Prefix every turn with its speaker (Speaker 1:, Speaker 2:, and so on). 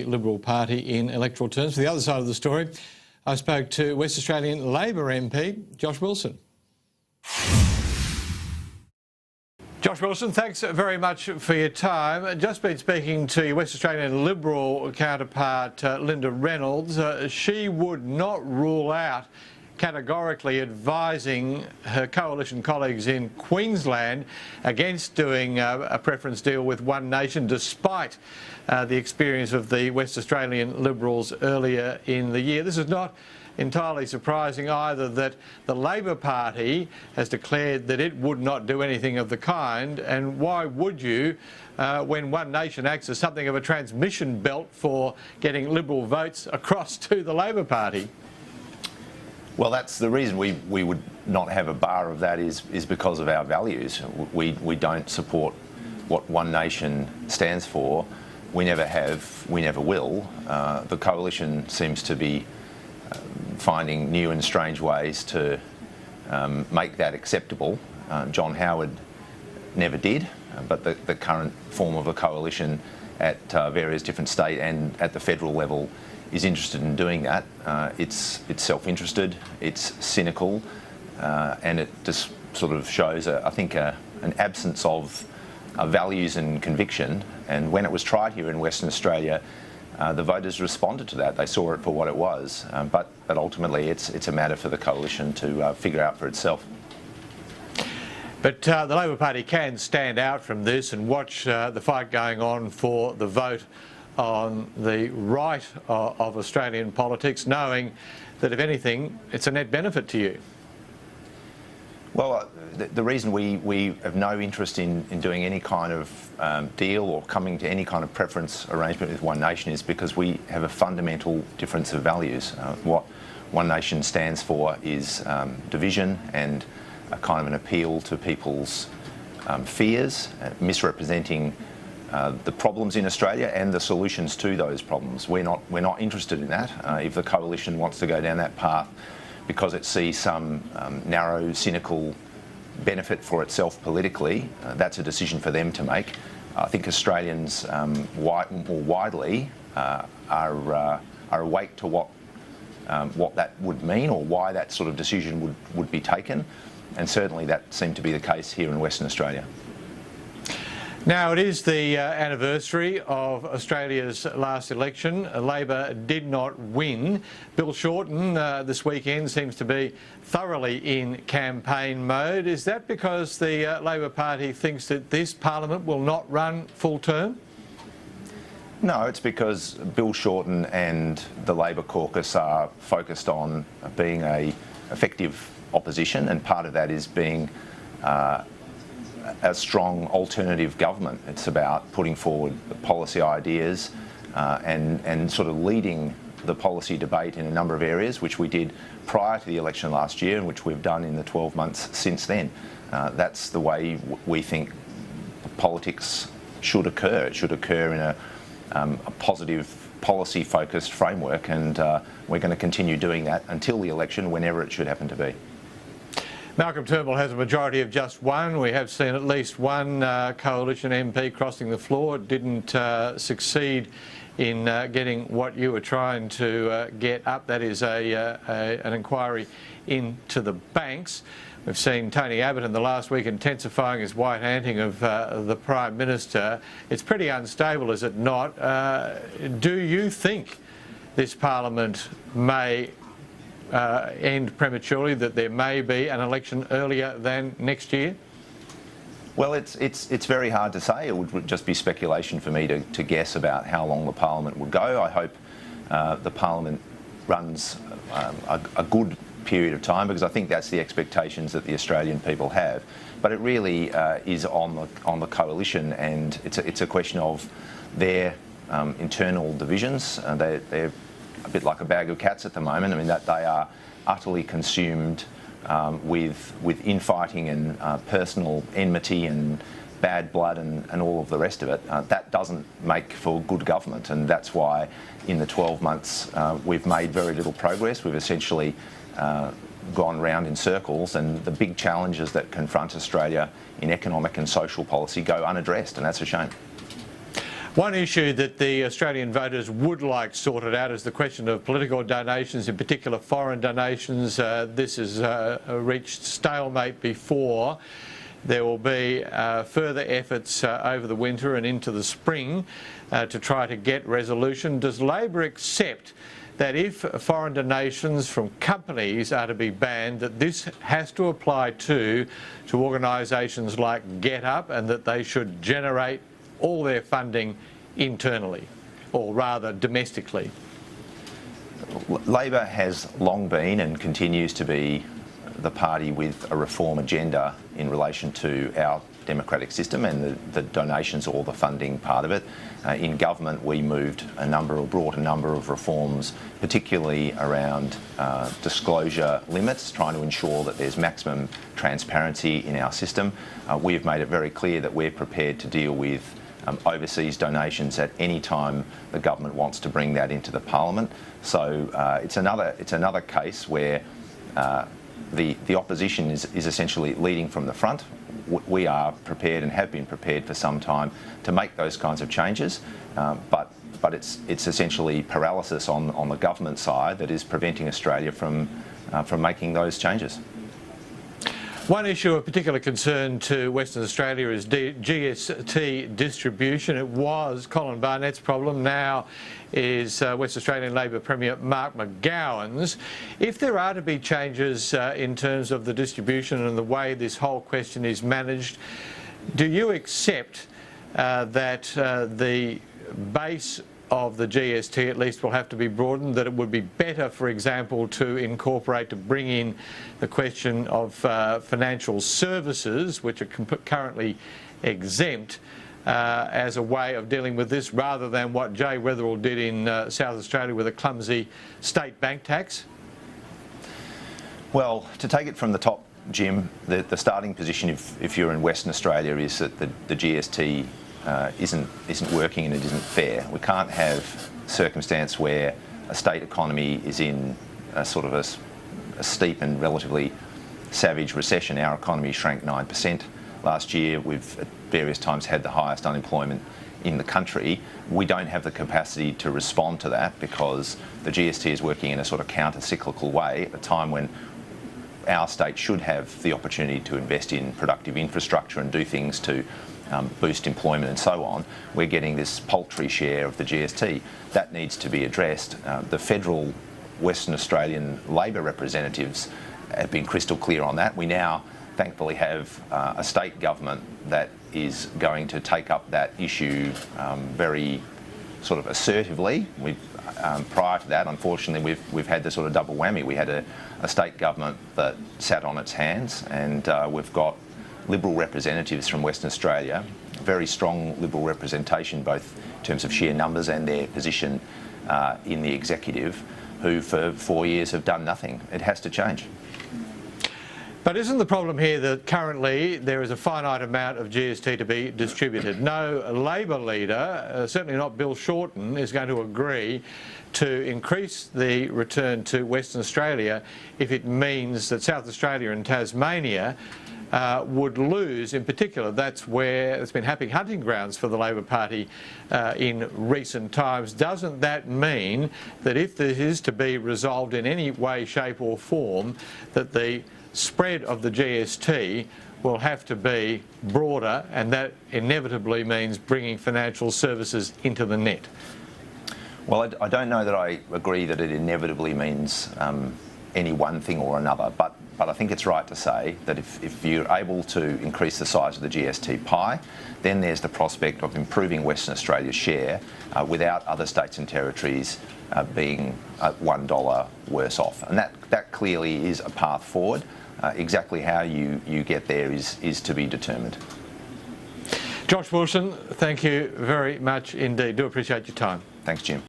Speaker 1: Liberal Party in electoral terms. For the other side of the story, I spoke to West Australian Labor MP Josh Wilson. Josh Wilson, thanks very much for your time. Just been speaking to your West Australian Liberal counterpart, Linda Reynolds. She would not rule out categorically advising her coalition colleagues in Queensland against doing a preference deal with One Nation, despite the experience of the West Australian Liberals earlier in the year. This is not entirely surprising either, that the Labor Party has declared that it would not do anything of the kind. And why would you, when One Nation acts as something of a transmission belt for getting Liberal votes across to the Labor Party?
Speaker 2: Well, that's the reason we would not have a bar of that is because of our values. We don't support what One Nation stands for. We never have, we never will. The coalition seems to be finding new and strange ways to make that acceptable. John Howard never did, but the current form of a coalition at various different state and at the federal level is interested in doing that. It's self-interested, it's cynical, and it just sort of shows, I think, an absence of values and conviction. And when it was tried here in Western Australia, the voters responded to that. They saw it for what it was, but ultimately it's a matter for the coalition to figure out for itself.
Speaker 1: But the Labor Party can stand out from this and watch the fight going on for the vote on the right of Australian politics, knowing that, if anything, it's a net benefit to you.
Speaker 2: Well, the reason we have no interest in doing any kind of deal or coming to any kind of preference arrangement with One Nation is because we have a fundamental difference of values. What One Nation stands for is division and a kind of an appeal to people's fears, misrepresenting the problems in Australia and the solutions to those problems. We're not interested in that. If the coalition wants to go down that path because it sees some narrow, cynical benefit for itself politically, that's a decision for them to make. I think Australians more widely are awake to what that would mean or why that sort of decision would be taken, and certainly that seemed to be the case here in Western Australia.
Speaker 1: Now, it is the anniversary of Australia's last election. Labor did not win. Bill Shorten this weekend seems to be thoroughly in campaign mode. Is that because the Labor Party thinks that this Parliament will not run full term?
Speaker 2: No, it's because Bill Shorten and the Labor caucus are focused on being an effective opposition, and part of that is being a strong alternative government. It's about putting forward policy ideas and sort of leading the policy debate in a number of areas, which we did prior to the election last year and which we've done in the 12 months since then. That's the way we think politics should occur. It should occur in a positive policy-focused framework, and we're going to continue doing that until the election, whenever it should happen to be.
Speaker 1: Malcolm Turnbull has a majority of just one. We have seen at least one coalition MP crossing the floor. It didn't succeed in getting what you were trying to get up. That is an inquiry into the banks. We've seen Tony Abbott in the last week intensifying his white-handing of the Prime Minister. It's pretty unstable, is it not? Do you think this Parliament may end prematurely, that there may be an election earlier than next year?
Speaker 2: Well, it's very hard to say. It would just be speculation for me to guess about how long the Parliament would go. I hope the Parliament runs a good period of time, because I think that's the expectations that the Australian people have. But it really is on the coalition, and it's a question of their internal divisions. They're a bit like a bag of cats at the moment. I mean, that they are utterly consumed with infighting and personal enmity and bad blood and all of the rest of it. That doesn't make for good government, and that's why in the 12 months we've made very little progress. We've essentially gone round in circles, and the big challenges that confront Australia in economic and social policy go unaddressed, and that's a shame.
Speaker 1: One issue that the Australian voters would like sorted out is the question of political donations, in particular foreign donations. This has reached stalemate before. There will be further efforts over the winter and into the spring to try to get resolution. Does Labor accept that if foreign donations from companies are to be banned, that this has to apply to organisations like GetUp, and that they should generate all their funding internally, or rather domestically?
Speaker 2: Labor has long been and continues to be the party with a reform agenda in relation to our democratic system and the donations or the funding part of it. In government, we brought a number of reforms, particularly around disclosure limits, trying to ensure that there's maximum transparency in our system. We have made it very clear that we're prepared to deal with overseas donations at any time the government wants to bring that into the parliament. So it's another case where the opposition is essentially leading from the front. We are prepared and have been prepared for some time to make those kinds of changes, but it's essentially paralysis on the government side that is preventing Australia from making those changes.
Speaker 1: One issue of particular concern to Western Australia is GST distribution. It was Colin Barnett's problem, now is West Australian Labor Premier Mark McGowan's. If there are to be changes in terms of the distribution and the way this whole question is managed, do you accept that the base of the GST at least will have to be broadened, that it would be better, for example, to bring in the question of financial services, which are currently exempt, as a way of dealing with this, rather than what Jay Weatherill did in South Australia with a clumsy state bank tax?
Speaker 2: Well, to take it from the top, Jim, the starting position, if you're in Western Australia, is that the GST isn't working and it isn't fair. We can't have a circumstance where a state economy is in a sort of a steep and relatively savage recession. Our economy shrank 9% last year. We've at various times had the highest unemployment in the country. We don't have the capacity to respond to that because the GST is working in a sort of counter-cyclical way at a time when our state should have the opportunity to invest in productive infrastructure and do things to boost employment and so on. We're getting this paltry share of the GST. That needs to be addressed. The federal Western Australian Labor representatives have been crystal clear on that. We now thankfully have a state government that is going to take up that issue very sort of assertively. Prior to that, unfortunately, we've had the sort of double whammy. We had a state government that sat on its hands, and we've got Liberal representatives from Western Australia, very strong Liberal representation both in terms of sheer numbers and their position in the executive, who for 4 years have done nothing. It has to change.
Speaker 1: But isn't the problem here that currently there is a finite amount of GST to be distributed? No Labor leader, certainly not Bill Shorten, is going to agree to increase the return to Western Australia if it means that South Australia and Tasmania would lose. In particular, that's where it's been happy hunting grounds for the Labor Party in recent times. Doesn't that mean that if this is to be resolved in any way, shape or form, that the spread of the GST will have to be broader, and that inevitably means bringing financial services into the net?
Speaker 2: Well, I don't know that I agree that it inevitably means any one thing or another, but I think it's right to say that if you're able to increase the size of the GST pie, then there's the prospect of improving Western Australia's share without other states and territories being $1 worse off. And that clearly is a path forward. Exactly how you get there is to be determined.
Speaker 1: Josh Wilson, thank you very much indeed. Do appreciate your time.
Speaker 2: Thanks, Jim.